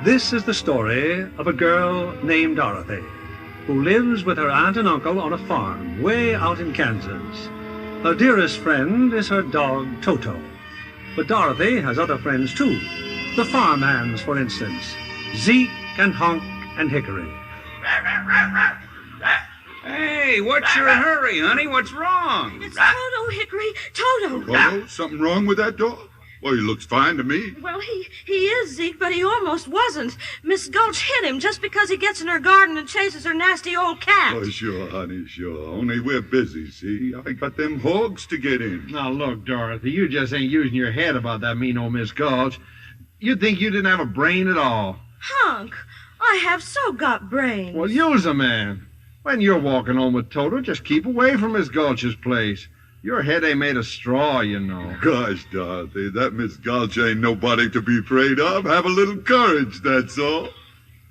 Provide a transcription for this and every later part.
This is the story of a girl named Dorothy, who lives with her aunt and uncle on a farm way out in Kansas. Her dearest friend is her dog, Toto. But Dorothy has other friends, too. The farmhands, for instance. Zeke and Honk and Hickory. Hey, what's your hurry, honey? What's wrong? It's Toto, Hickory. Toto. Toto, something wrong with that dog? Well, he looks fine to me. Well, he is, Zeke, but he almost wasn't. Miss Gulch hit him just because he gets in her garden and chases her nasty old cat. Oh, sure, honey, sure. Only we're busy, see? I got them hogs to get in. Now, look, Dorothy, you just ain't using your head about that mean old Miss Gulch. You'd think you didn't have a brain at all. Honk, I have so got brains. Well, use a man. When you're walking home with Toto, just keep away from Miss Gulch's place. Your head ain't made of straw, you know. Gosh, Dorothy, that Miss Gulch ain't nobody to be afraid of. Have a little courage, that's all.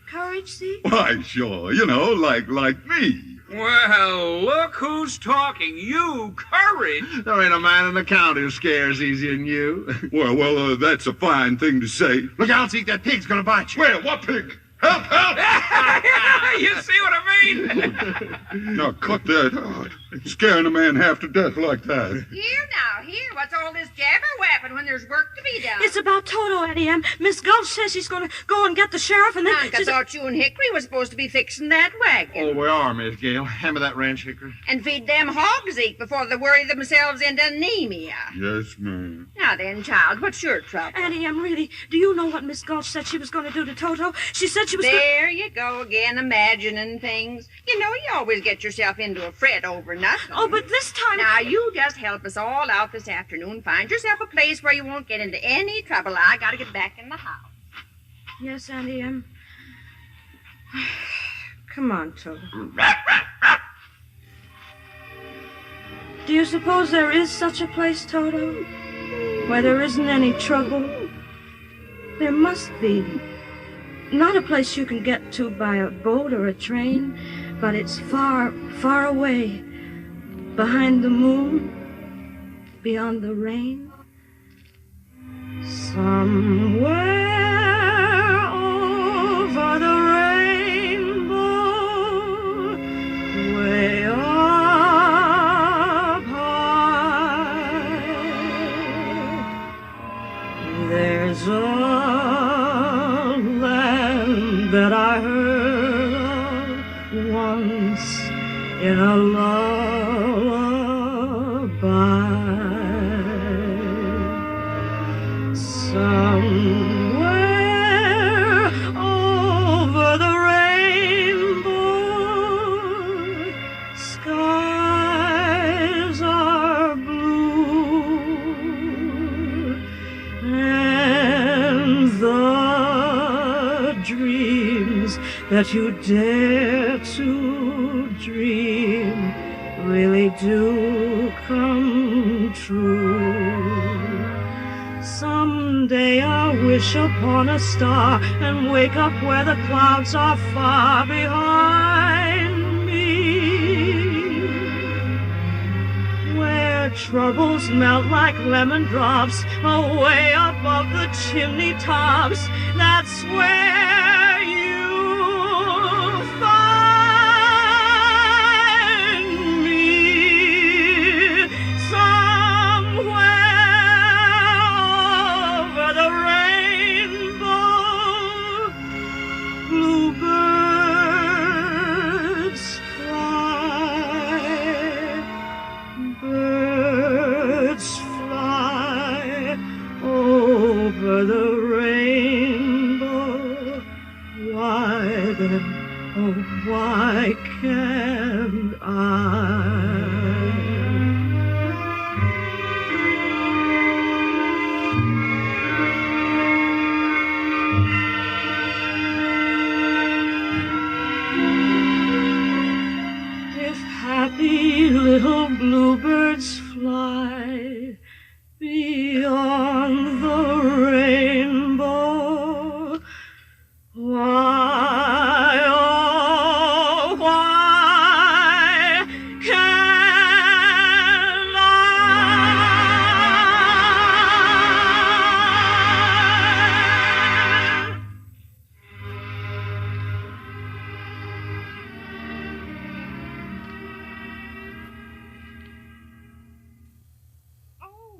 Courage, Zeke? Why, sure, you know, like me. Well, look who's talking. You, courage. There ain't a man in the county who scares easier than you. Well, that's a fine thing to say. Look out, Zeke, that pig's gonna bite you. Where? What pig? Help, help! You see what I mean? Now, cut that out. Scaring a man half to death like that. Here, what's all this jabber-wapping when there's work to be done? It's about Toto, Auntie Em. Miss Gulch says she's going to go and get the sheriff and then... I thought you and Hickory was supposed to be fixing that wagon. Oh, we are, Miss Gale. Hand me that wrench, Hickory. And feed them hogs, Zeke, before they worry themselves into anemia. Yes, ma'am. Now then, child, what's your trouble? Auntie Em, really, do you know what Miss Gulch said she was going to do to Toto? She said she was... There you go again, imagining things. You know, you always get yourself into a fret over nothing. Oh, but this time... Now, you just help us all out this afternoon. Find yourself a place where you won't get into any trouble. I gotta get back in the house. Yes, Auntie Em. Come on, Toto. Do you suppose there is such a place, Toto, where there isn't any trouble? There must be. Not a place you can get to by a boat or a train, but it's far, far away, behind the moon, beyond the rain. Somewhere over the rainbow, way up high, there's a land that I heard of once in a lullaby. Somewhere over the rainbow, skies are blue, and the dreams that you dare to dream really do come true. Someday I'll wish upon a star and wake up where the clouds are far behind me, where troubles melt like lemon drops away above the chimney tops. That's where you'll find me, somewhere over the rainbow. Bluebirds fly, birds fly over the rainbow. Why then, oh, why can't I? If happy little bluebirds fly beyond the rainbow, why, oh, why can't I?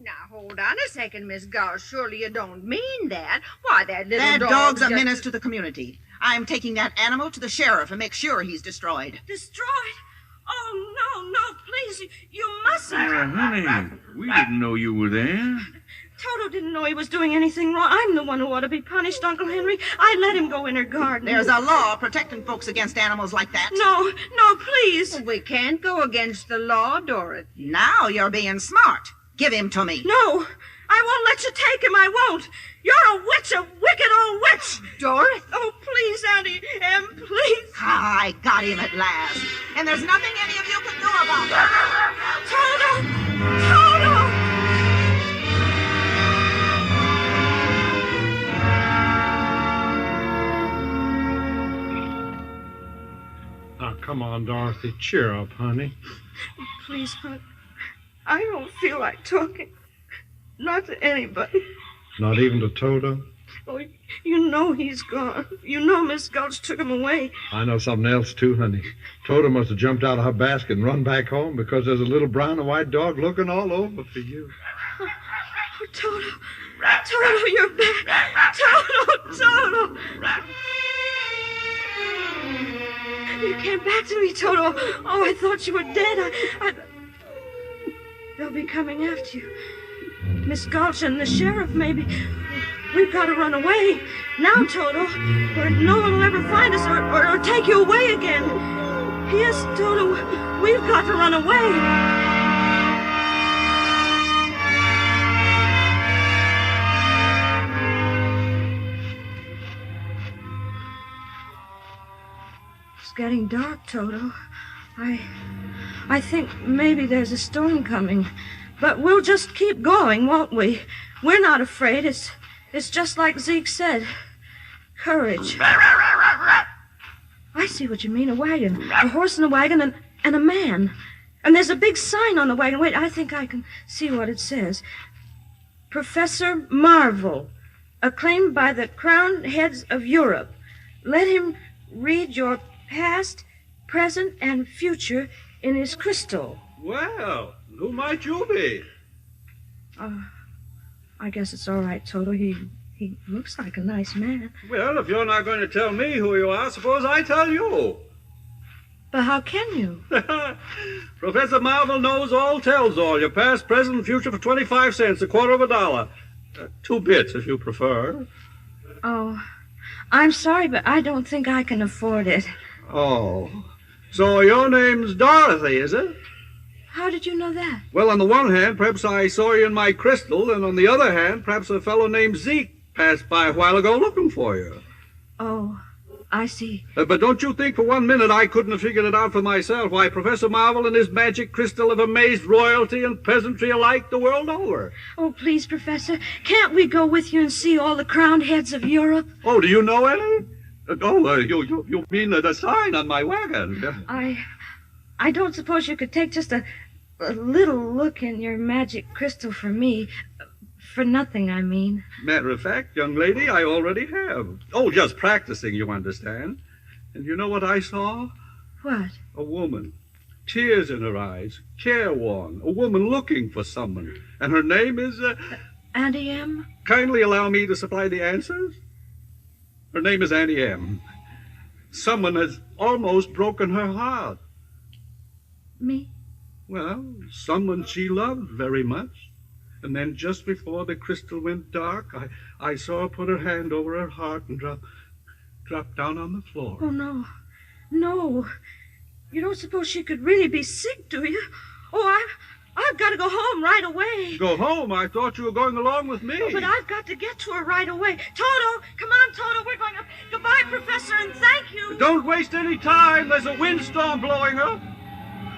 Now, hold on a second, Miss Gall. Surely you don't mean that. Why, that little That dog dog's a just- menace to the community. I'm taking that animal to the sheriff and make sure he's destroyed. Destroyed? Oh, no, please. You mustn't. Honey, we didn't know you were there. Toto didn't know he was doing anything wrong. I'm the one who ought to be punished, Uncle Henry. I let him go in her garden. There's a law protecting folks against animals like that. No, please. We can't go against the law, Dorothy. Now you're being smart. Give him to me. No, I won't let you take him. I won't. You're a witch, a wicked old witch. Dorothy? Oh, please, Auntie Em, please. I got him at last. And there's nothing any of you can do about it. Toto! Now, come on, Dorothy. Cheer up, honey. Please, hon. I don't feel like talking. Not to anybody. Not even to Toto? Oh, you know he's gone. You know Miss Gulch took him away. I know something else, too, honey. Toto must have jumped out of her basket and run back home because there's a little brown and white dog looking all over for you. Oh, Toto. Toto, you're back. Toto. You came back to me, Toto. Oh, I thought you were dead. They'll be coming after you. Miss Gulch and the sheriff, maybe. We've got to run away. Now, Toto, where no one will ever find us or take you away again. Yes, Toto, we've got to run away. It's getting dark, Toto. I think maybe there's a storm coming. But we'll just keep going, won't we? We're not afraid. It's just like Zeke said. Courage. I see what you mean. A wagon. A horse and a wagon and a man. And there's a big sign on the wagon. Wait, I think I can see what it says. Professor Marvel, acclaimed by the crowned heads of Europe. Let him read your past, present, and future in his crystal. Well, who might you be? I guess it's all right, Toto. He looks like a nice man. Well, if you're not going to tell me who you are, suppose I tell you. But how can you? Professor Marvel knows all, tells all. Your past, present, and future for 25 cents, $0.25. 2 bits, if you prefer. Oh, I'm sorry, but I don't think I can afford it. Oh, so your name's Dorothy, is it? How did you know that? Well, on the one hand, perhaps I saw you in my crystal, and on the other hand, perhaps a fellow named Zeke passed by a while ago looking for you. Oh, I see. But don't you think for 1 minute I couldn't have figured it out for myself. Why, Professor Marvel and his magic crystal have amazed royalty and peasantry alike the world over. Oh, please, Professor, can't we go with you and see all the crowned heads of Europe? Oh, do you know any? You mean the sign on my wagon? I don't suppose you could take just a little look in your magic crystal for me. For nothing, I mean. Matter of fact, young lady, I already have. Oh, just practicing, you understand. And you know what I saw? What? A woman. Tears in her eyes. Careworn. A woman looking for someone. And her name is, Auntie Em? Kindly allow me to supply the answers. Her name is Auntie Em. Someone has almost broken her heart. Me? Well, someone she loved very much. And then just before the crystal went dark, I saw her put her hand over her heart and drop down on the floor. Oh, no. No. You don't suppose she could really be sick, do you? Oh, I've got to go home right away. Go home? I thought you were going along with me. Oh, but I've got to get to her right away. Toto, come on, Toto. We're going up. Goodbye, Professor, and thank you. Don't waste any time. There's a windstorm blowing up.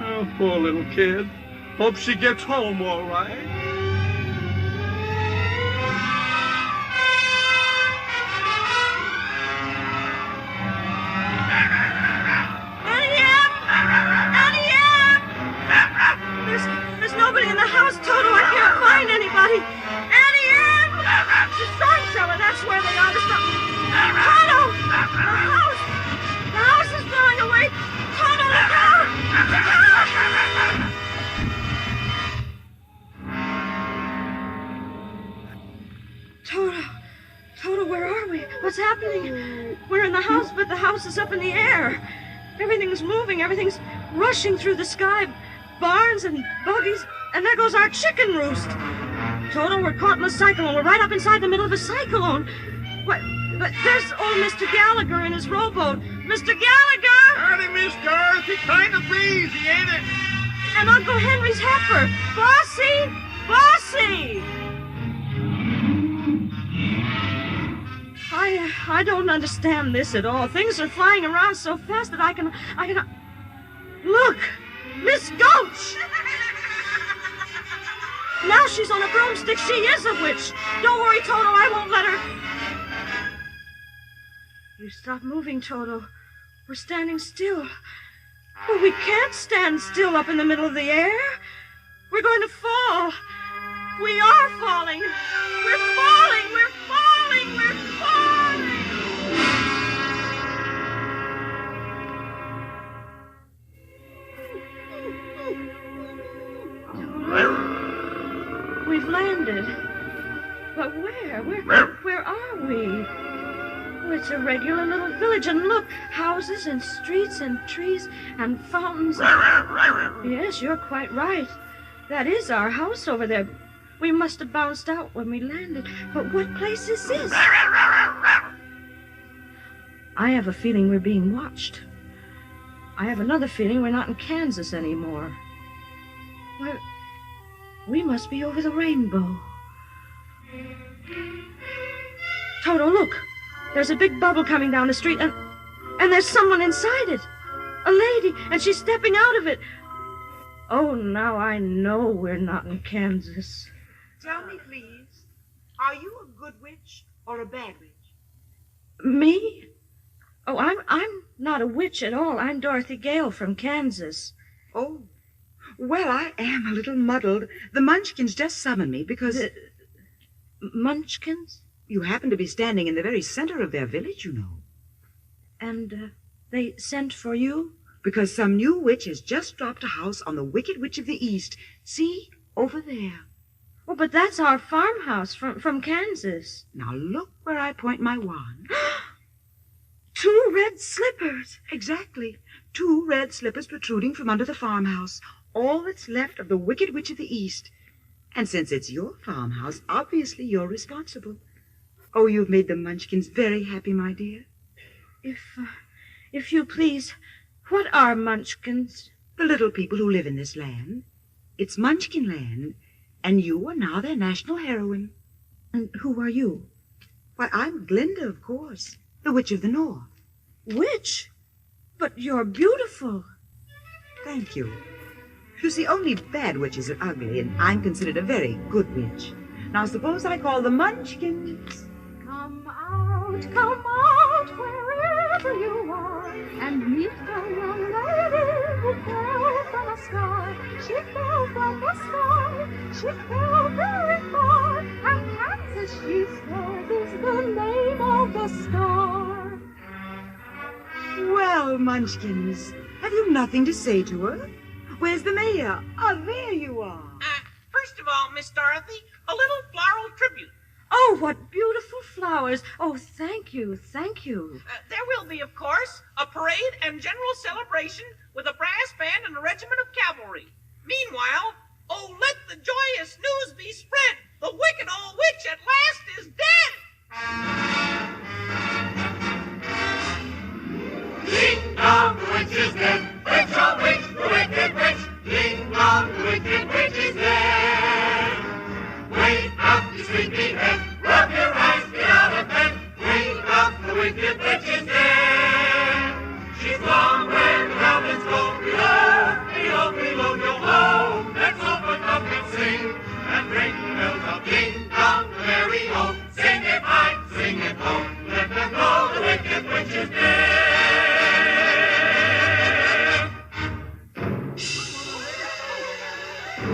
Oh, poor little kid. Hope she gets home all right. There's nobody in the house, Toto. I can't find anybody. Auntie Em! The storm cellar, that's where they are. Toto! The house is blowing away. Toto, look out! Look out! happening? We're in the house, but the house is up in the air. Everything's moving. Everything's rushing through the sky. Barns and buggies. And there goes our chicken roost. Toto, we're caught in a cyclone. We're right up inside the middle of a cyclone. What? But there's old Mr. Gallagher in his rowboat. Mr. Gallagher! Howdy, Miss Dorothy. Kind of breezy, ain't it? And Uncle Henry's heifer. Bossy! Bossy! I don't understand this at all. Things are flying around so fast that I can... Look! Miss Gulch! Now she's on a broomstick. She is a witch. Don't worry, Toto. I won't let her. You stop moving, Toto. We're standing still. But we can't stand still up in the middle of the air. We're going to fall. We are falling. We're falling. We're falling. We're falling. We've landed. But where? Where are we? Oh, it's a regular little village, and look, houses and streets and trees and fountains. Yes, you're quite right. That is our house over there. We must have bounced out when we landed. But what place is this? I have a feeling we're being watched. I have another feeling we're not in Kansas anymore. Well, we must be over the rainbow. Toto, look. There's a big bubble coming down the street, and there's someone inside it. A lady, and she's stepping out of it. Oh, now I know we're not in Kansas. Tell me, please, are you a good witch or a bad witch? Me? Oh, I'm not a witch at all. I'm Dorothy Gale from Kansas. Oh, well, I am a little muddled. The Munchkins just summoned me because... Munchkins? You happen to be standing in the very center of their village, you know. And they sent for you? Because some new witch has just dropped a house on the Wicked Witch of the East. See, over there. Oh, but that's our farmhouse from Kansas. Now look where I point my wand. 2 red slippers. Exactly. 2 red slippers protruding from under the farmhouse. All that's left of the Wicked Witch of the East. And since it's your farmhouse, obviously you're responsible. Oh, you've made the Munchkins very happy, my dear. If you please, what are Munchkins? The little people who live in this land. It's Munchkin land, and you are now their national heroine. And who are you? Why, I'm Glinda, of course, the Witch of the North. Witch? But you're beautiful. Thank you. You see, only bad witches are ugly, and I'm considered a very good witch. Now, suppose I call the Munchkins. Come out, wherever you are, and meet the young lady who fell from the sky. She fell from the sky, she fell very far, and Kansas, she said, is the name of the star. Well, Munchkins, have you nothing to say to her? Where's the mayor? Oh, there you are. First of all, Miss Dorothy, a little floral tribute. Oh, what beautiful flowers. Oh, thank you, thank you. There will be, of course, a parade and general celebration with a brass band and a regiment of cavalry. Meanwhile, oh, let the joyous news be spread. The wicked old witch at last is dead. Ding dong, the witch is dead. Witch, oh witch, the wicked witch. Ding dong, the wicked witch is dead. Wake up, you sleepy head. Rub your eyes, get out of bed. Wake up, the wicked witch is dead. She's gone where the goblins go. Below, below, below, yo ho. Let's open up and sing and ring the bells of ding dong, the merry ho. Sing it high, sing it low. Let them know the wicked witch is dead.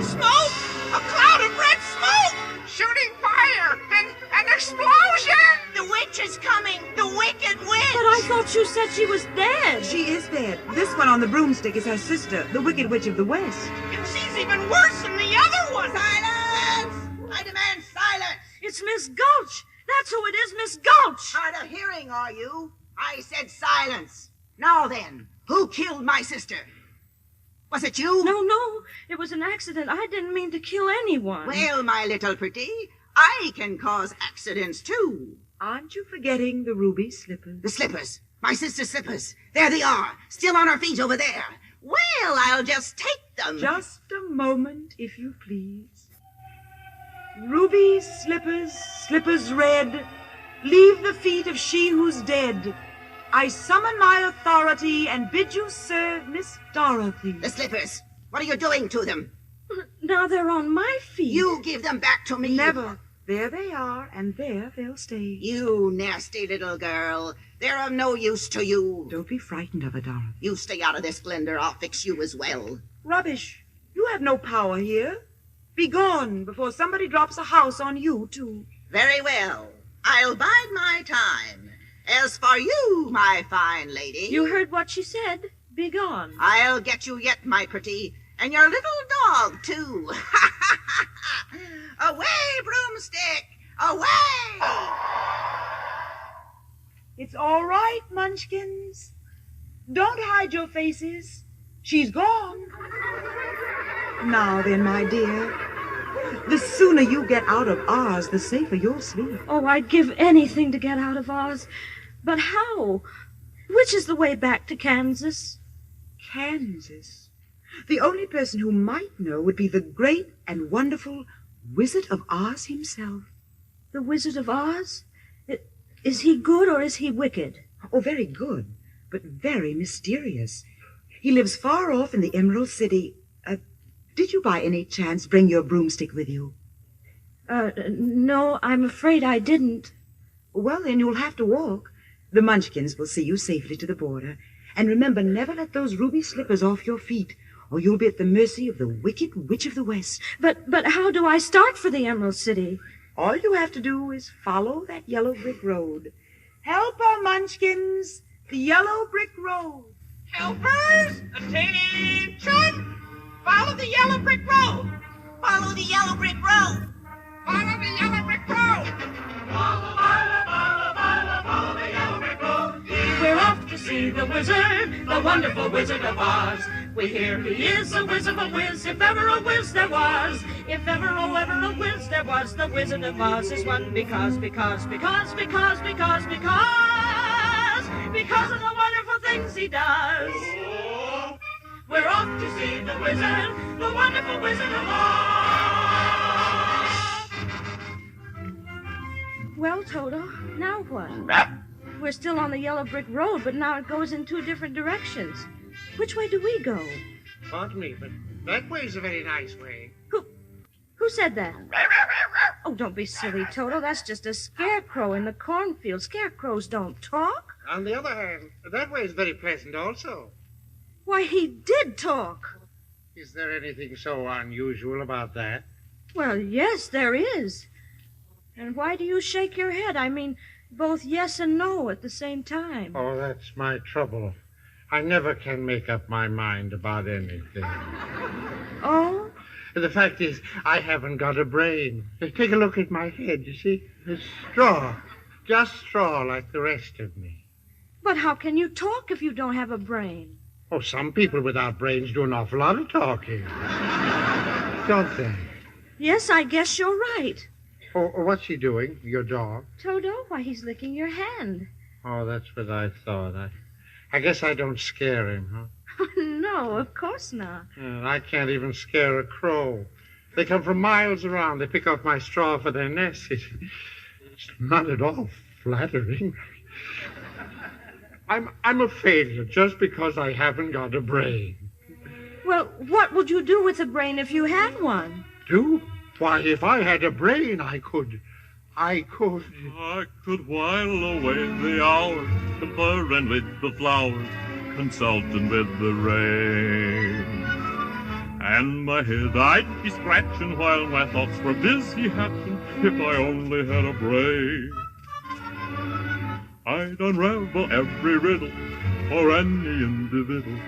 Smoke! A cloud of red smoke! Shooting fire! An explosion! The witch is coming! The wicked witch! But I thought you said she was dead. She is dead. This one on the broomstick is her sister, the Wicked Witch of the West. And she's even worse than the other one! Silence! I demand silence! It's Miss Gulch. That's who it is, Miss Gulch. Hard of hearing, are you? I said silence. Now then, who killed my sister? Was it you? No. It was an accident. I didn't mean to kill anyone. Well, my little pretty, I can cause accidents, too. Aren't you forgetting the ruby slippers? The slippers. My sister's slippers. There they are, still on her feet over there. Well, I'll just take them. Just a moment, if you please. Ruby slippers, slippers red, leave the feet of she who's dead. I summon my authority and bid you serve Miss Dorothy. The slippers. What are you doing to them? Now they're on my feet. You give them back to me. Never. There they are, and there they'll stay. You nasty little girl. They're of no use to you. Don't be frightened of her, Dorothy. You stay out of this, Glenda. I'll fix you as well. Rubbish. You have no power here. Be gone before somebody drops a house on you, too. Very well. I'll bide my time. As for you, my fine lady... You heard what she said. Be gone. I'll get you yet, my pretty. And your little dog, too. Away, broomstick! Away! It's all right, munchkins. Don't hide your faces. She's gone. Now then, my dear, the sooner you get out of Oz, the safer you'll sleep. Oh, I'd give anything to get out of Oz. But how? Which is the way back to Kansas? Kansas? The only person who might know would be the great and wonderful Wizard of Oz himself. The Wizard of Oz? Is he good or is he wicked? Oh, very good, but very mysterious. He lives far off in the Emerald City. Did you by any chance bring your broomstick with you? No, I'm afraid I didn't. Well, then you'll have to walk. The Munchkins will see you safely to the border. And remember, never let those ruby slippers off your feet, or you'll be at the mercy of the wicked Witch of the West. But how do I start for the Emerald City? All you have to do is follow that yellow brick road. Help her, Munchkins! The yellow brick road. Helpers, attention! Follow the yellow brick road! Follow the yellow brick road! Follow the yellow brick road! Follow the yellow brick road. We're off to see the wizard, the wonderful Wizard of Oz. We hear he is a whiz of a whiz, if ever a whiz there was. If ever, oh, ever a whiz there was, the Wizard of Oz is one because of the wonderful things he does. We're off to see the wizard, the wonderful Wizard of Oz. Well, Toto, now what? We're still on the yellow brick road, but now it goes in two different directions. Which way do we go? Pardon me, but that way's a very nice way. Who said that? Oh, don't be silly, Toto. That's just a scarecrow in the cornfield. Scarecrows don't talk. On the other hand, that way's very pleasant also. Why, he did talk. Is there anything so unusual about that? Well, yes, there is. And why do you shake your head? I mean, both yes and no at the same time. Oh, that's my trouble. I never can make up my mind about anything. Oh? The fact is, I haven't got a brain. Take a look at my head, you see? It's straw. Just straw like the rest of me. But how can you talk if you don't have a brain? Oh, some people without brains do an awful lot of talking. Don't they? Yes, I guess you're right. Oh, what's he doing, your dog? Toto, why, he's licking your hand. Oh, that's what I thought. I guess I don't scare him, huh? No, of course not. I can't even scare a crow. They come from miles around. They pick off my straw for their nest. It's not at all flattering. I'm a failure just because I haven't got a brain. Well, what would you do with a brain if you had one? Do? Why, if I had a brain, I could while away the hours, conferring with the flowers, consulting with the rain. And my head I'd be scratching while my thoughts were busy hatching, if I only had a brain. I'd unravel every riddle for any individual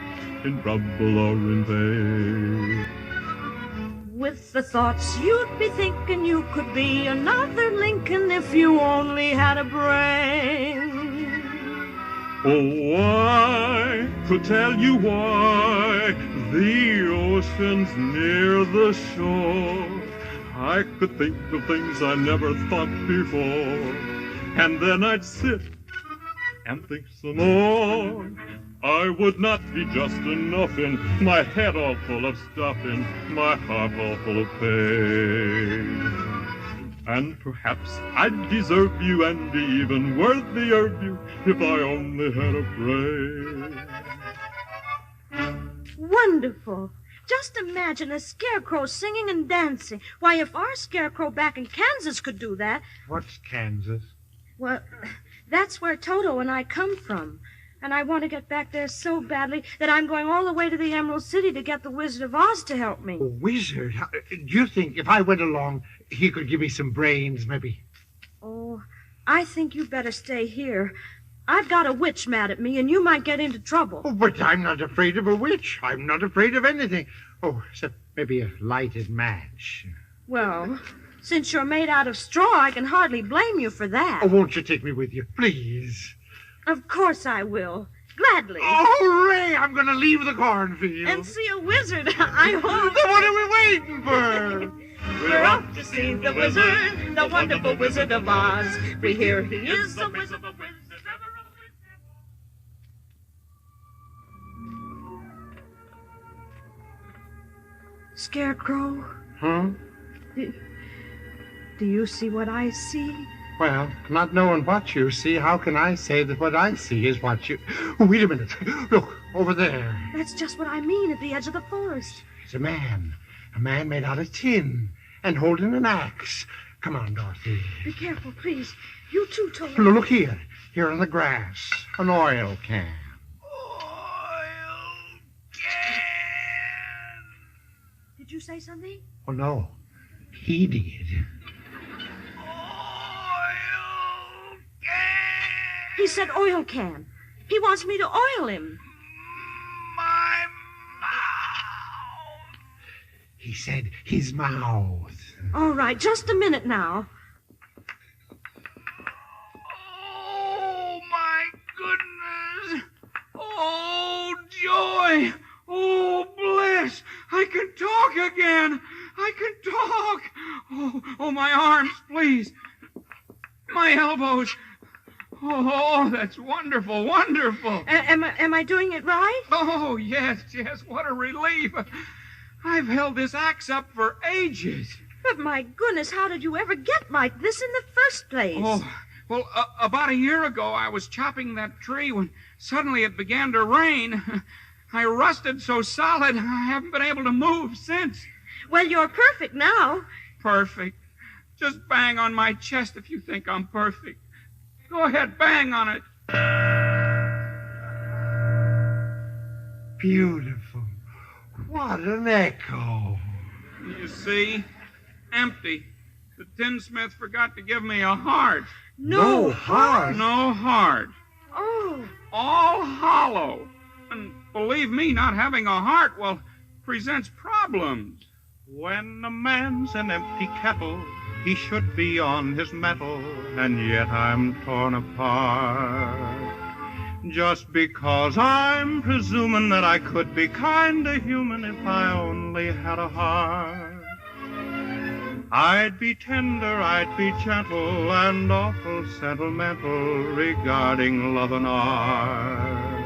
in trouble or in pain. with the thoughts you'd be thinking you could be another Lincoln if you only had a brain. Oh, I could tell you why the ocean's near the shore. I could think of things I never thought before, and then I'd sit and think some more. I would not be just enough in my head all full of stuff, in my heart all full of pain. And perhaps I'd deserve you and be even worthier of you if I only had a brain. Wonderful. Just imagine a scarecrow singing and dancing. Why, if our scarecrow back in Kansas could do that... What's Kansas? Well, that's where Toto and I come from. And I want to get back there so badly that I'm going all the way to the Emerald City to get the Wizard of Oz to help me. A wizard? Do you think if I went along, he could give me some brains, maybe? Oh, I think you better stay here. I've got a witch mad at me, and you might get into trouble. Oh, but I'm not afraid of a witch. I'm not afraid of anything. Oh, except maybe a lighted match. Well, since you're made out of straw, I can hardly blame you for that. Oh, won't you take me with you, please? Of course I will. Gladly. Oh, hooray! I'm going to leave the cornfield. And see a wizard, I hope. Then what are we waiting for? We're off to see the wizard, the wonderful Wizard of Oz. We hear he is the wizard of Oz. Scarecrow? Huh? Do you see what I see? Well, not knowing what you see, how can I say that what I see is what you... Oh, wait a minute. Look, over there. That's just what I mean, at the edge of the forest. It's a man. A man made out of tin and holding an axe. Come on, Dorothy. Be careful, please. You too, Toto. Look here. Here on the grass. An oil can. Did you say something? Oh, no. He did. He said oil can. He wants me to oil him. My mouth. He said his mouth. All right, just a minute now. Oh, my goodness. Oh, joy. Oh, bliss. I can talk again. I can talk. Oh, my arms, please. My elbows. Oh, that's wonderful, wonderful. Am I doing it right? Oh, yes, what a relief. I've held this axe up for ages. But my goodness, how did you ever get like this in the first place? Oh, well, about a year ago, I was chopping that tree when suddenly it began to rain. I rusted so solid, I haven't been able to move since. Well, you're perfect now. Perfect. Just bang on my chest if you think I'm perfect. Go ahead, bang on it. Beautiful. What an echo. You see? Empty. The tinsmith forgot to give me a heart. No heart? No heart. Oh. All hollow. And believe me, not having a heart, well, presents problems. When a man's an empty kettle, he should be on his mettle, and yet I'm torn apart. Just because I'm presuming that I could be kinda human if I only had a heart. I'd be tender, I'd be gentle, and awful sentimental regarding love and art.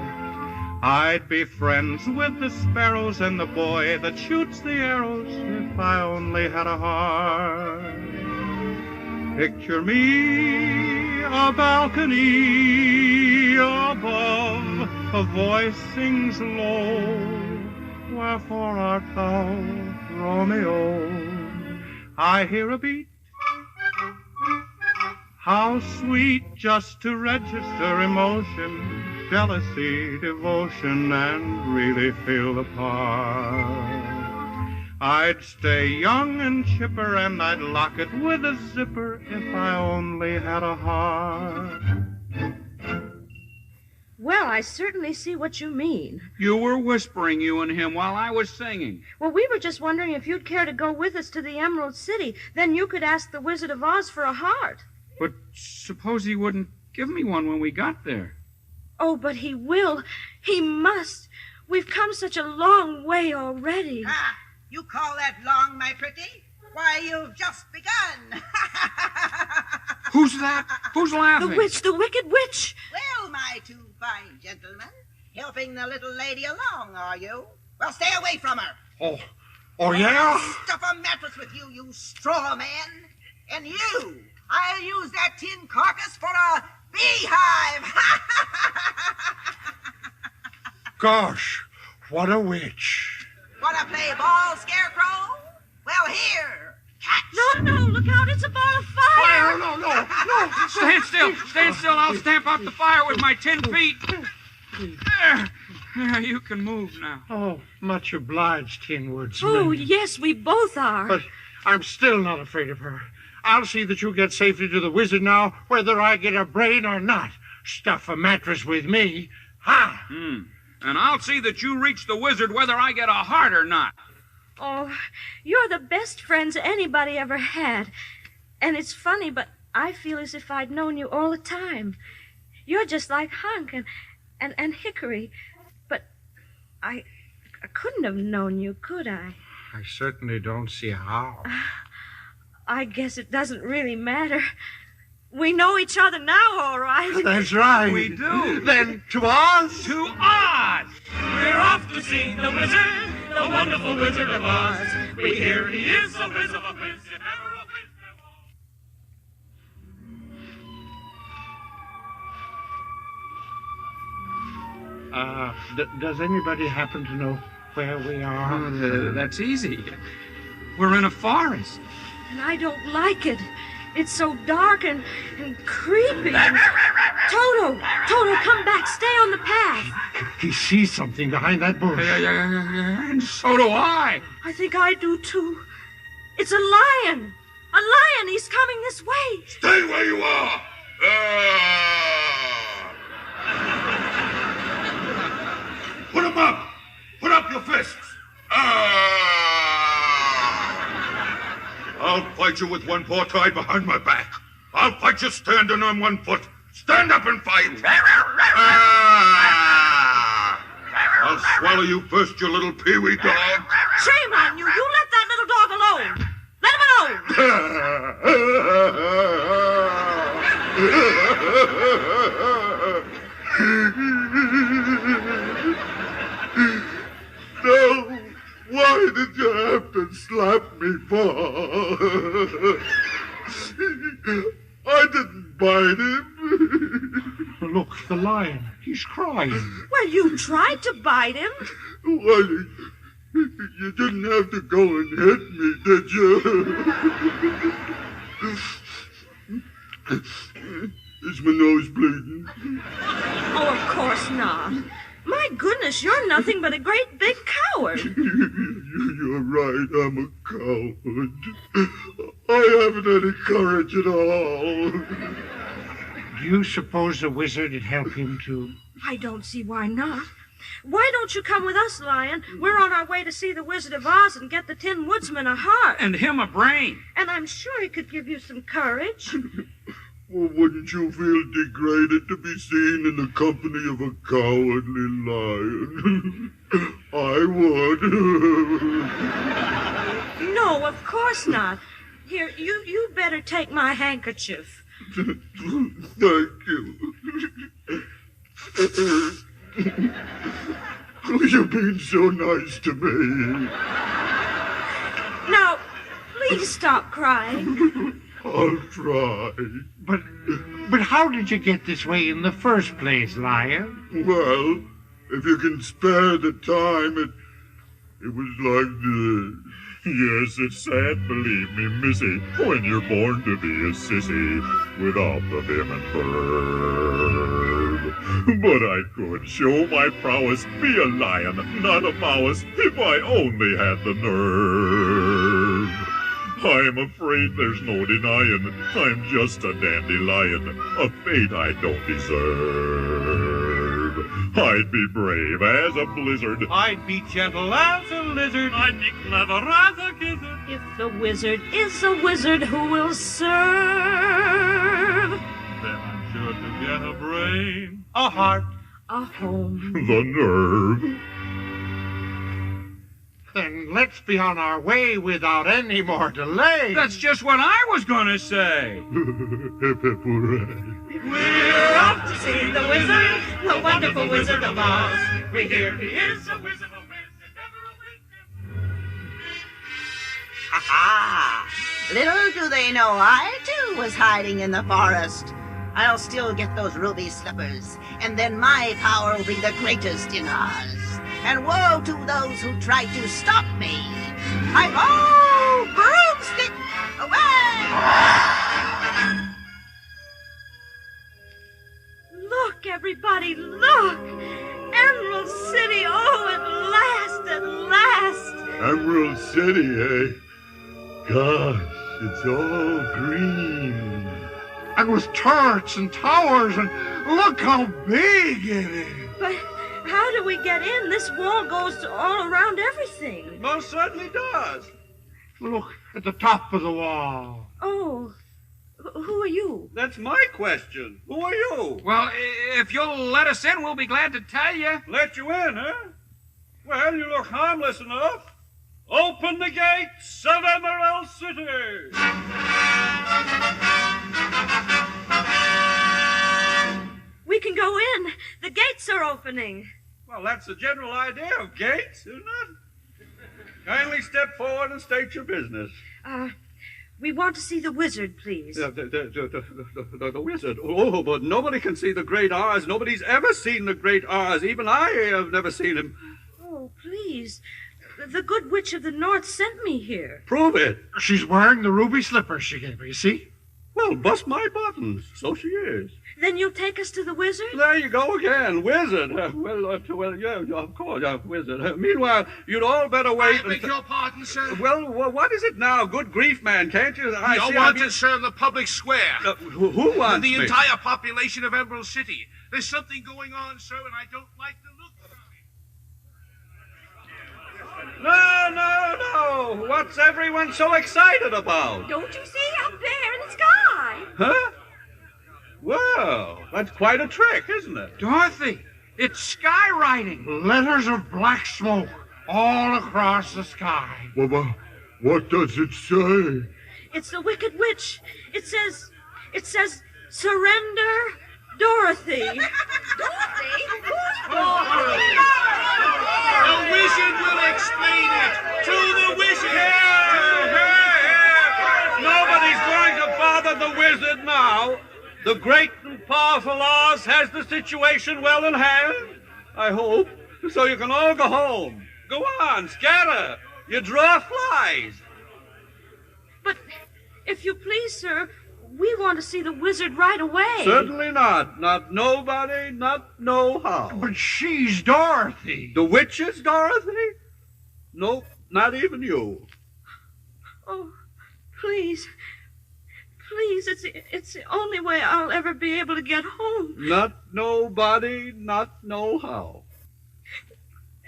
I'd be friends with the sparrows and the boy that shoots the arrows if I only had a heart. Picture me, a balcony above, a voice sings low, wherefore art thou, Romeo? I hear a beat, how sweet just to register emotion, jealousy, devotion, and really feel the part. I'd stay young and chipper, and I'd lock it with a zipper if I only had a heart. Well, I certainly see what you mean. You were whispering, you and him, while I was singing. Well, we were just wondering if you'd care to go with us to the Emerald City. Then you could ask the Wizard of Oz for a heart. But suppose he wouldn't give me one when we got there. Oh, but he will. He must. We've come such a long way already. Ah, you call that long, my pretty? Why, you've just begun. Who's that? Who's laughing? The witch, the wicked witch. Well, my two fine gentlemen, helping the little lady along, are you? Well, stay away from her. Oh, yeah? I'll stuff a mattress with you, you straw man. And you, I'll use that tin carcass for a beehive. Gosh, what a witch. Want to play ball, Scarecrow? Well, here. Catch. No, look out, it's a ball of fire. No. Stand still. I'll stamp out the fire with my 10 feet. There, you can move now. Oh, much obliged, Tin Woodsman. Oh, yes, we both are. But I'm still not afraid of her. I'll see that you get safely to the wizard now, whether I get a brain or not. Stuff a mattress with me. Ha! And I'll see that you reach the wizard whether I get a heart or not. Oh, you're the best friends anybody ever had. And it's funny, but I feel as if I'd known you all the time. You're just like Hunk and Hickory. But I couldn't have known you, could I? I certainly don't see how. I guess it doesn't really matter. We know each other now, all right. That's right. We do. Then to Oz? To Oz! We're off to see the wizard, the wonderful Wizard of Oz. We hear he is a wizard of Oz. Does anybody happen to know where we are? That's easy. We're in a forest. And I don't like it. It's so dark and creepy. Toto, come back. Stay on the path. He sees something behind that bush. Yeah, and so do I. I think I do, too. It's a lion. A lion. He's coming this way. Stay where you are. Put him up. Put up your fists. I'll fight you with one paw tied behind my back. I'll fight you standing on one foot. Stand up and fight. I'll swallow you first, you little peewee dog. Shame on you. You let that little dog alone. Let him alone. No. Why did you have to slap me for? I didn't bite him. Look, the lion. He's crying. Well, you tried to bite him. Well, you didn't have to go and hit me, did you? Is my nose bleeding? Oh, of course not. My goodness, you're nothing but a great big coward. You're right, I'm a coward. I haven't any courage at all. Do you suppose the wizard would help him to? I don't see why not. Why don't you come with us, Lion? We're on our way to see the Wizard of Oz and get the Tin Woodsman a heart. And him a brain. And I'm sure he could give you some courage. Well, wouldn't you feel degraded to be seen in the company of a cowardly lion? I would. No, of course not. Here, you better take my handkerchief. Thank you. You've been so nice to me. Now, please stop crying. I'll try. But how did you get this way in the first place, Lion? Well, if you can spare the time, it was like this. Yes, it's sad, believe me, missy, when you're born to be a sissy without the vim and verve. But I could show my prowess, be a lion, not a mouse, if I only had the nerve. I'm afraid there's no denying I'm just a dandelion, a fate I don't deserve. I'd be brave as a blizzard. I'd be gentle as a lizard. I'd be clever as a gizzard. If the wizard is a wizard who will serve, then I'm sure to get a brain, a heart, a home. The nerve. Then let's be on our way without any more delay. That's just what I was going to say. Hip, hip, hooray. We're off to see the wizard, the wonderful Wizard of Oz. We hear he is a wizard, a wizard, never a wizard. Ha-ha! Little do they know I, too, was hiding in the forest. I'll still get those ruby slippers, and then my power will be the greatest in Oz. And woe to those who try to stop me. Hi-ho! Broomstick! Away! Look, everybody, look! Emerald City, oh, at last! Emerald City, eh? Gosh, it's all green. And with turrets and towers, and look how big it is. But how do we get in? This wall goes all around everything. Most certainly does. Look at the top of the wall. Oh, who are you? That's my question. Who are you? Well, if you'll let us in, we'll be glad to tell you. Let you in, huh? Well, you look harmless enough. Open the gates of Emerald City. We can go in. The gates are opening. Well, that's the general idea of gates, isn't it? Kindly step forward and state your business. We want to see the wizard, please. The wizard. Oh, but nobody can see the Great Oz. Nobody's ever seen the Great Oz. Even I have never seen him. Oh, please. The good witch of the north sent me here. Prove it. She's wearing the ruby slippers she gave me, you see? Well, bust my buttons. So she is. Then you'll take us to the wizard? There you go again. Wizard. Well, yeah, of course, wizard. Meanwhile, you'd all better wait. I beg your pardon, sir? Well, what is it now? Good grief, man, can't you? You're wanted, sir, in the public square. Who wants the me? entire population of Emerald City. There's something going on, sir, and I don't like the look of it. No. What's everyone so excited about? Don't you see up there in the sky? Huh? Well, that's quite a trick, isn't it? Dorothy, it's skywriting. Letters of black smoke all across the sky. Well, what does it say? It's the Wicked Witch. It says, surrender, Dorothy. Dorothy? Who's Dorothy? The wizard will explain it to the wizard. Nobody's going to bother the wizard now. The great and powerful Oz has the situation well in hand, I hope. So you can all go home. Go on, scatter. You draw flies. But if you please, sir, we want to see the wizard right away. Certainly not. Not nobody, not no how. But she's Dorothy. The witch is Dorothy? Nope, not even you. Oh, please. Please, it's the only way I'll ever be able to get home. Not nobody, not no how.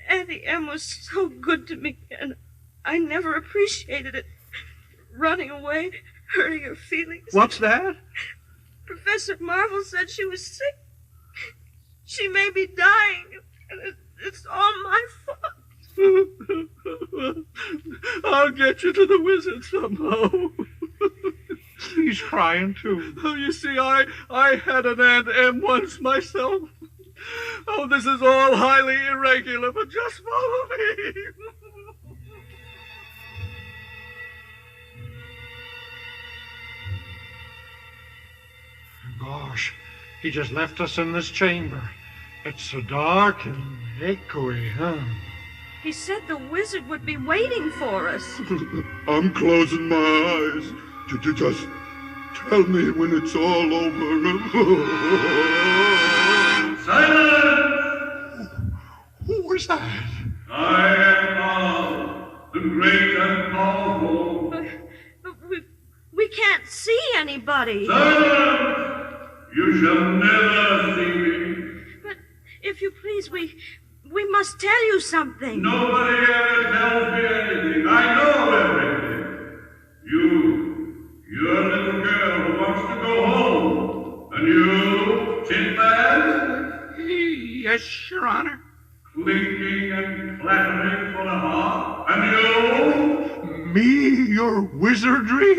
Auntie Em was so good to me, and I never appreciated it. Running away, hurting her feelings. What's that? Professor Marvel said she was sick. She may be dying, and it's all my fault. I'll get you to the wizard somehow. He's crying, too. Oh, you see, I had an Aunt Em once myself. Oh, this is all highly irregular, but just follow me. Gosh, he just left us in this chamber. It's so dark and echoey, huh? He said the wizard would be waiting for us. I'm closing my eyes. Just tell me when it's all over. Silence! Who was that? I am Oz, the great and powerful. But we can't see anybody. Silence! You shall never see me. But If you please, we must tell you something. Nobody ever tells me anything. I know everything. You're a little girl who wants to go home. And you, Tin Man? Yes, Your Honor. Clinking and clattering for the heart. And you? Me, your wizardry?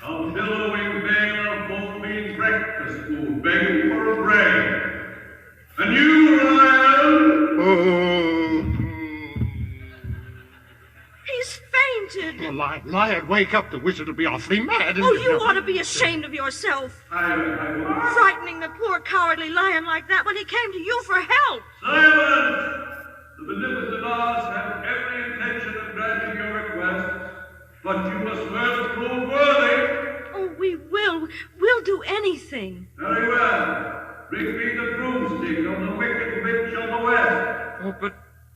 A billowing bale of foaming breakfast food, begging for a break. And you, Lion? He's fainted. Well, Lion, wake up. The wizard will be awfully mad. Oh, you ought to be ashamed of yourself. Frightening the poor cowardly lion like that when he came to you for help. Silence! The beneficent Oz have every intention of granting your request, but you must first prove worthy. Oh, we will. We'll do anything. Very well. Bring me the broomstick of the wicked witch on the west. Oh,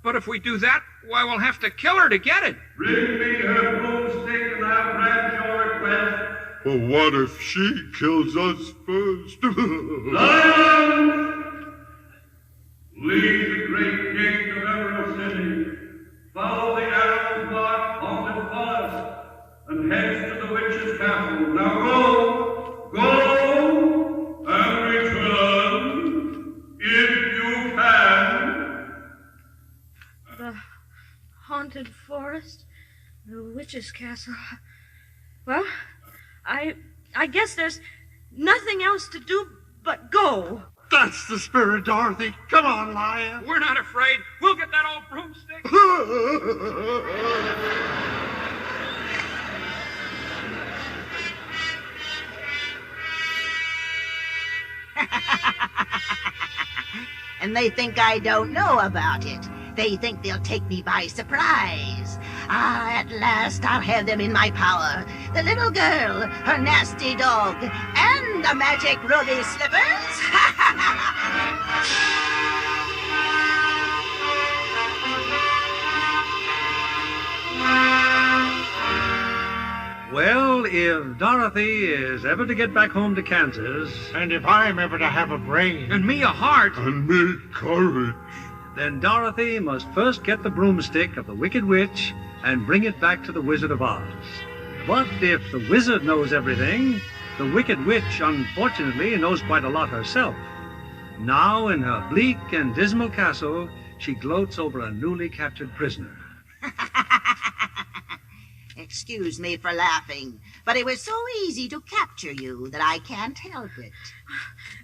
but if we do that, why, we'll have to kill her to get it. Bring me her broomstick and I'll grant your request. Well, what if she kills us first? Silence! Leave the great gate of Emerald City. Follow the arrow marked haunted forest and hence to the witch's castle. Now go, and return if you can. The haunted forest, the witch's castle. Well, I guess there's nothing else to do but go. That's the spirit, Dorothy. Come on, Lion. We're not afraid. We'll get that old broomstick. And they think I don't know about it. They think they'll take me by surprise. At last I'll have them in my power. The little girl, her nasty dog, and the magic ruby slippers. Well, if Dorothy is ever to get back home to Kansas... And if I'm ever to have a brain... And me a heart... And me courage... Then Dorothy must first get the broomstick of the Wicked Witch and bring it back to the Wizard of Oz. But if the wizard knows everything, the Wicked Witch, unfortunately, knows quite a lot herself. Now, in her bleak and dismal castle, she gloats over a newly captured prisoner. Excuse me for laughing, but it was so easy to capture you that I can't help it.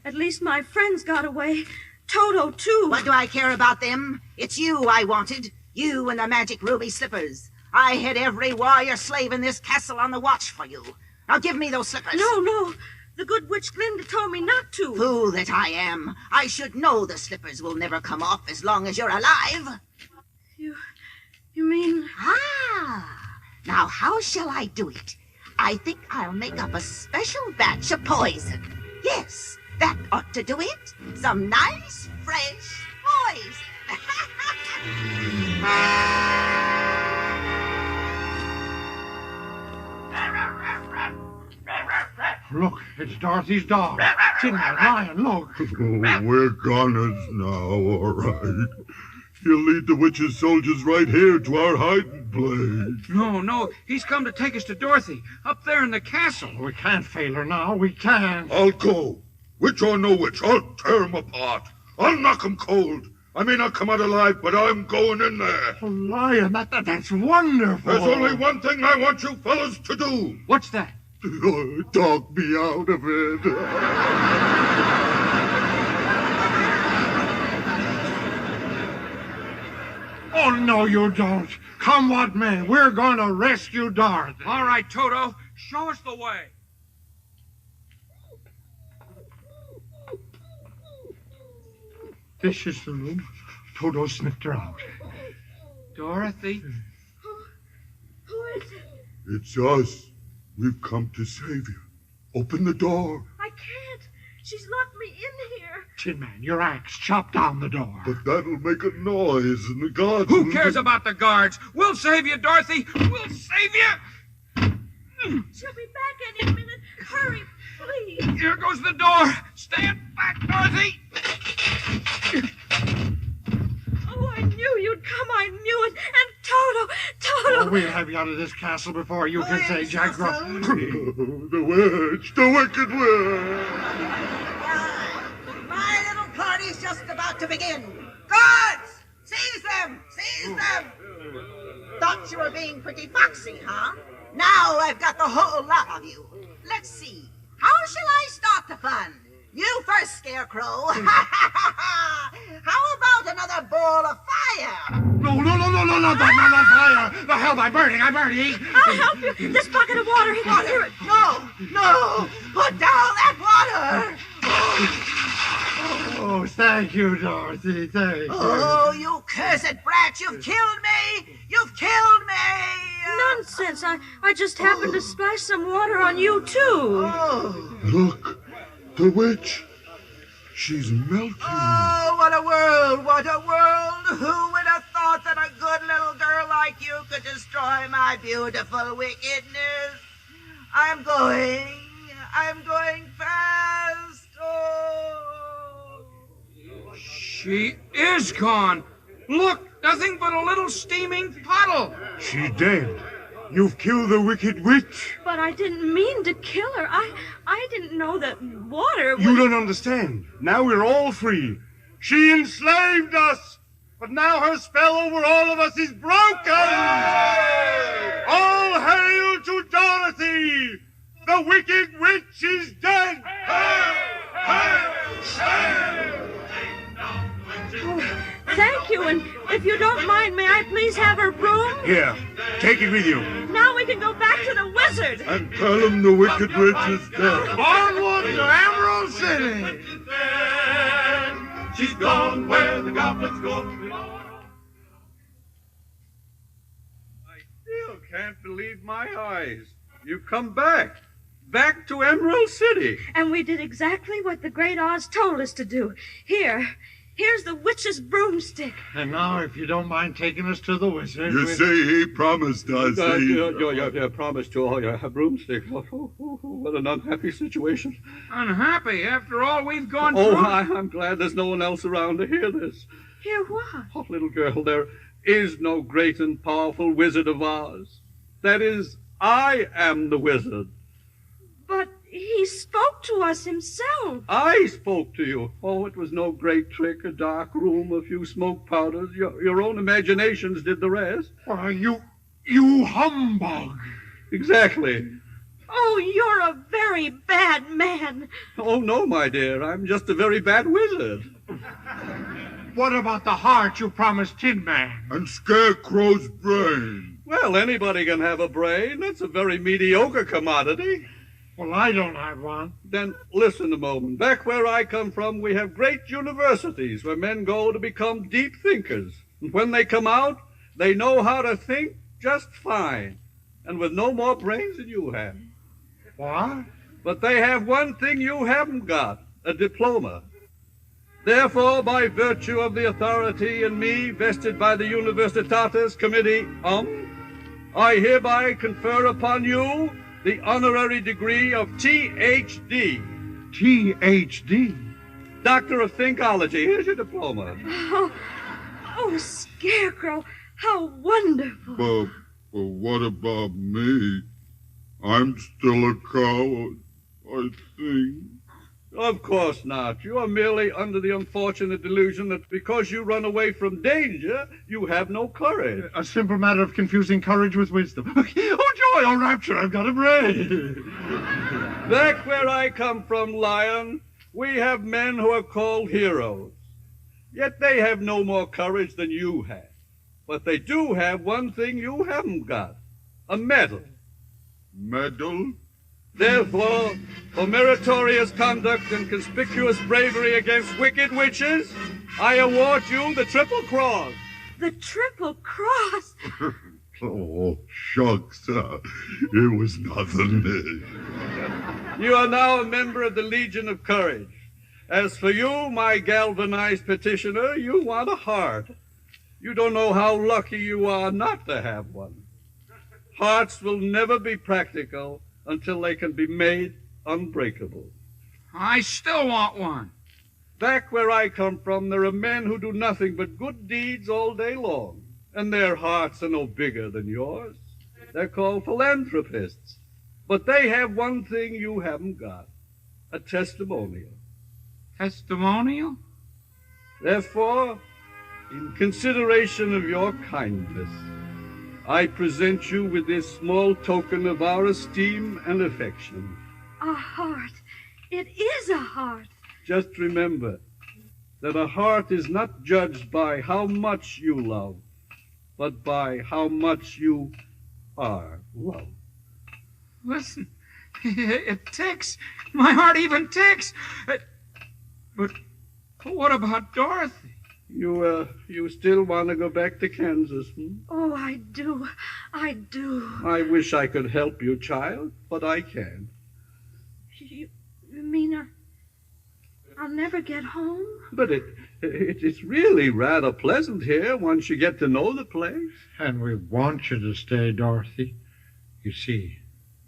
At least my friends got away. Toto, too. What do I care about them? It's you I wanted. You and the magic ruby slippers. I had every warrior slave in this castle on the watch for you. Now give me those slippers. No. The good witch Glinda told me not to. Fool that I am. I should know the slippers will never come off as long as you're alive. You mean... Now how shall I do it? I think I'll make up a special batch of poison. Yes, that ought to do it. Some nice, fresh poison. Look, it's Dorothy's dog. Tin Man, Lion, look. Oh, we're goners now, all right. He'll lead the witch's soldiers right here to our hiding place. No, he's come to take us to Dorothy, up there in the castle. We can't fail her now, we can't. I'll go. Witch or no witch, I'll tear him apart. I'll knock him cold. I may not come out alive, but I'm going in there. Oh, Lion, that's wonderful. There's only one thing I want you fellas to do. What's that? Talk me out of it. Oh, no, you don't. Come what may, we're going to rescue Dorothy. All right, Toto, show us the way. This is the room. Toto sniffed her out. Dorothy? Who is it? It's us. We've come to save you. Open the door. I can't. She's locked me in here. Tin Man, your axe, chop down the door. But that'll make a noise, and the guards... Who cares about the guards? We'll save you, Dorothy. We'll save you. She'll be back any minute. Hurry. please. Here goes the door. Stand back, Dorothy. Oh, I knew you'd come. I knew it. And Toto. Oh, we'll have you out of this castle before you can say Jack Ruff. The witch, the wicked witch. My little party's just about to begin. Guards! Seize them! Seize them! Thought you were being pretty foxy, huh? Now I've got the whole lot of you. Let's see. How shall I start the fun? You first, Scarecrow. How about another ball of fire? No, not fire. The hell, I'm burning. I'll help you. This bucket of water. Here it. No! Put down that water! Oh, thank you, Dorothy. Thank you. Oh, you cursed brat! You've killed me! You've killed me! Nonsense. I just happened to splash some water on you, too. Oh. Look, the witch. She's melting. Oh, what a world! What a world! Who would have thought that a good little girl like you could destroy my beautiful wickedness? I'm going fast. Oh. She is gone. Look, nothing but a little steaming puddle. She dead. You've killed the wicked witch. But I didn't mean to kill her. I didn't know that water would... You don't understand. Now we're all free. She enslaved us, but now her spell over all of us is broken. All hail to Dorothy! The wicked witch is dead. Oh, thank you, and if you don't mind, may I please have her broom? Here, take it with you. Now we can go back to the wizard. And tell him the wicked witch is dead. Onward to Emerald City. She's gone where the goblins go. I still can't believe my eyes. You've come back. Back to Emerald City. And we did exactly what the Great Oz told us to do. Here's the witch's broomstick. And now, if you don't mind taking us to the wizard... You say he promised us. You promised to all your broomstick. What an unhappy situation. Unhappy after all we've gone through? Oh, I'm glad there's no one else around to hear this. Hear what? Oh, little girl, there is no great and powerful Wizard of Oz. That is, I am the wizard. But he spoke to us himself. I spoke to you. Oh, it was no great trick, a dark room, a few smoke powders. Your own imaginations did the rest. Why, you humbug. Exactly. Oh, you're a very bad man. Oh, no, my dear. I'm just a very bad wizard. What about the heart you promised Tin Man? And Scarecrow's brain. Well, anybody can have a brain. That's a very mediocre commodity. Well, I don't have one. Then listen a moment. Back where I come from, we have great universities where men go to become deep thinkers. And when they come out, they know how to think just fine. And with no more brains than you have. What? But they have one thing you haven't got, a diploma. Therefore, by virtue of the authority in me vested by the Universitatis Committee, I hereby confer upon you the honorary degree of Ph.D. Ph.D.? Doctor of Thinkology. Here's your diploma. Oh, Scarecrow, how wonderful. But what about me? I'm still a coward, I think. Of course not. You are merely under the unfortunate delusion that because you run away from danger, you have no courage. A simple matter of confusing courage with wisdom. Oh, joy, oh, rapture, I've got a brain. Back where I come from, Lion, we have men who are called heroes. Yet they have no more courage than you have. But they do have one thing you haven't got, a medal. Medal? Therefore, for meritorious conduct and conspicuous bravery against wicked witches, I award you the Triple Cross. The Triple Cross? Oh, shucks. It was nothing. You are now a member of the Legion of Courage. As for you, my galvanized petitioner, you want a heart. You don't know how lucky you are not to have one. Hearts will never be practical until they can be made unbreakable. I still want one. Back where I come from, there are men who do nothing but good deeds all day long, and their hearts are no bigger than yours. They're called philanthropists. But they have one thing you haven't got, a testimonial. Testimonial? Therefore, in consideration of your kindness, I present you with this small token of our esteem and affection. A heart. It is a heart. Just remember that a heart is not judged by how much you love, but by how much you are loved. Listen, it ticks. My heart even ticks. But what about Dorothy? You still want to go back to Kansas, Oh, I do. I do. I wish I could help you, child, but I can't. You mean I'll never get home? But it's really rather pleasant here once you get to know the place. And we want you to stay, Dorothy. You see,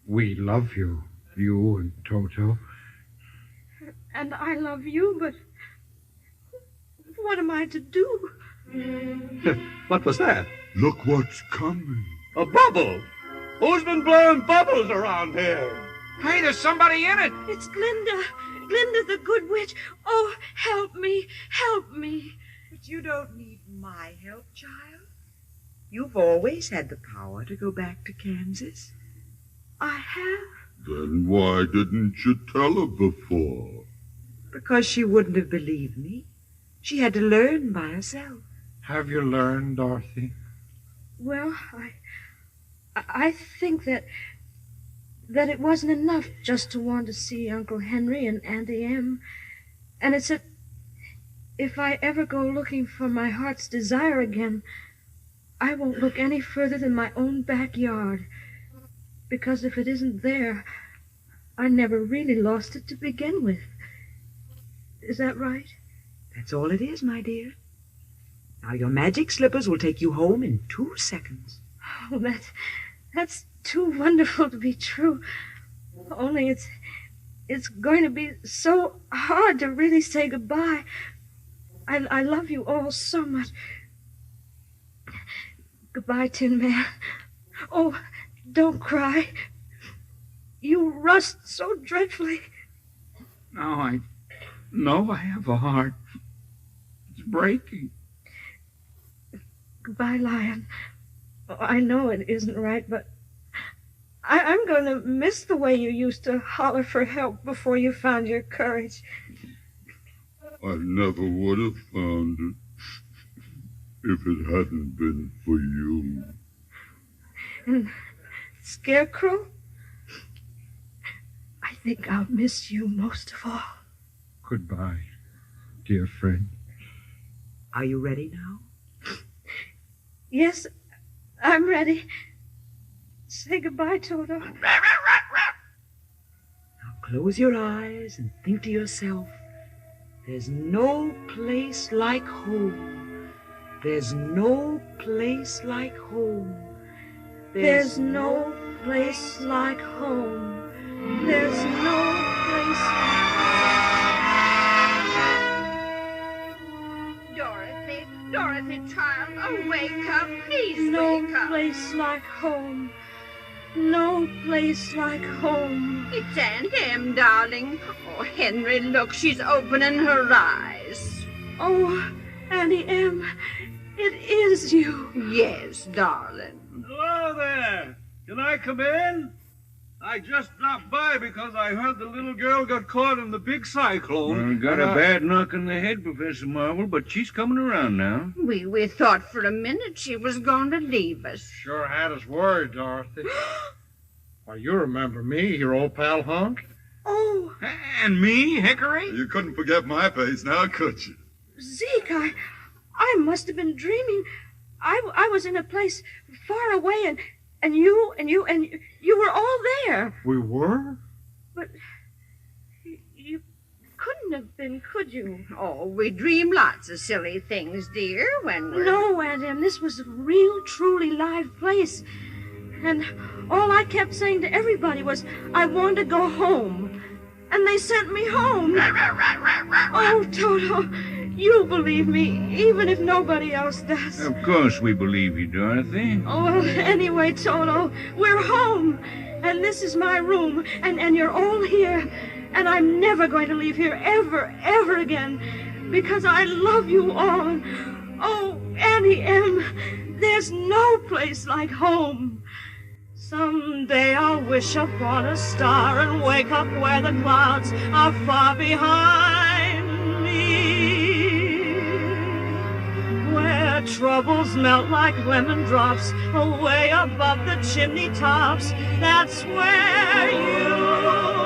we love you, you and Toto. And I love you, but what am I to do? What was that? Look what's coming. A bubble. Who's been blowing bubbles around here? Hey, there's somebody in it. It's Glinda. Glinda the Good Witch. Oh, help me. Help me. But you don't need my help, child. You've always had the power to go back to Kansas. I have. Then why didn't you tell her before? Because she wouldn't have believed me. She had to learn by herself. Have you learned, Dorothy? Well, I think that it wasn't enough just to want to see Uncle Henry and Auntie Em. And it's that if I ever go looking for my heart's desire again, I won't look any further than my own backyard. Because if it isn't there, I never really lost it to begin with. Is that right? That's all it is, my dear. Now your magic slippers will take you home in 2 seconds. Oh, that's too wonderful to be true. Only it's going to be so hard to really say goodbye. I love you all so much. Goodbye, Tin Man. Oh, don't cry. You rust so dreadfully. Now I know I have a heart. It's breaking. Goodbye, Lion. Oh, I know it isn't right, but I'm going to miss the way you used to holler for help before you found your courage. I never would have found it if it hadn't been for you. And Scarecrow? I think I'll miss you most of all. Goodbye, dear friend. Are you ready now? Yes, I'm ready. Say goodbye, Toto. Now close your eyes and think to yourself, there's no place like home. There's no place like home. There's no place like home. There's no place like Dorothy, Dorothy, child, oh, wake up. Please no wake up. place like home. No place like home. It's Aunt Em, darling. Oh, Henry, look, she's opening her eyes. Oh, Auntie Em, it is you. Yes, darling. Hello there. Can I come in? I just dropped by because I heard the little girl got caught in the big cyclone. Well, got a bad knock on the head, Professor Marvel, but she's coming around now. We thought for a minute she was going to leave us. Sure had us worried, Dorothy. Why, you remember me, your old pal Hunk? Oh. And me, Hickory? You couldn't forget my face now, could you? Zeke, I must have been dreaming. I was in a place far away, and you were all there. We were? But you couldn't have been, could you? Oh, we dream lots of silly things, dear, when we're... No, Aunt Em, this was a real, truly live place. And all I kept saying to everybody was, I want to go home. and they sent me home. Oh, Toto, you believe me, even if nobody else does. Of course we believe you, Dorothy. Oh, well, anyway, Toto, we're home. And this is my room, and you're all here. And I'm never going to leave here ever again, because I love you all. Oh, Annie M., there's no place like home. Someday I'll wish upon a star and wake up where the clouds are far behind me, where troubles melt like lemon drops away above the chimney tops. That's where you